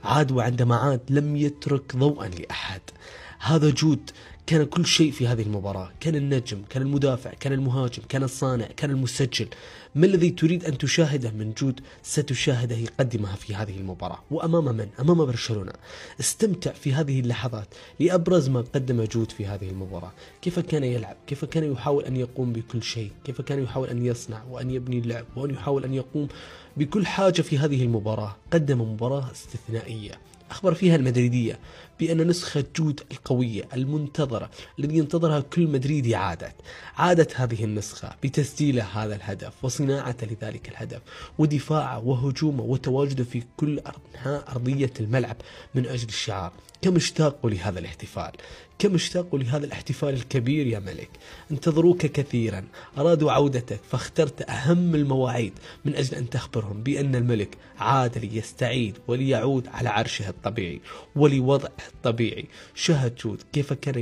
عاد وعندما عاد لم يترك ضوءا لأحد. هذا جود، كان كل شيء في هذه المباراة، كان النجم، كان المدافع، كان المهاجم، كان الصانع، كان المسجل. ما الذي تريد أن تشاهده من جود ستشاهده يقدمها في هذه المباراة. وأمام من؟ أمام برشلونة. استمتع في هذه اللحظات لأبرز ما قدم جود في هذه المباراة. كيف كان يلعب، كيف كان يحاول أن يقوم بكل شيء، كيف كان يحاول أن يصنع وأن يبني اللعب وأن يحاول أن يقوم بكل حاجة في هذه المباراة. قدم مباراة استثنائية أخبر فيها المدريدية بأن نسخة جود القوية المنتظرة الذي ينتظرها كل مدريدي عادت هذه النسخة بتسجيله هذا الهدف وصناعة لذلك الهدف ودفاعه وهجومه وتواجده في كل أنحاء أرضية الملعب من أجل الشعار. كم اشتاقوا لهذا الاحتفال، كم اشتاقوا لهذا الاحتفال الكبير يا ملك. انتظروك كثيرا، أرادوا عودتك، فاخترت أهم المواعيد من أجل أن تخبرهم بأن الملك عاد ليستعيد وليعود على عرشه الطبيعي ولوضعه الطبيعي. شاهد جود كيف كان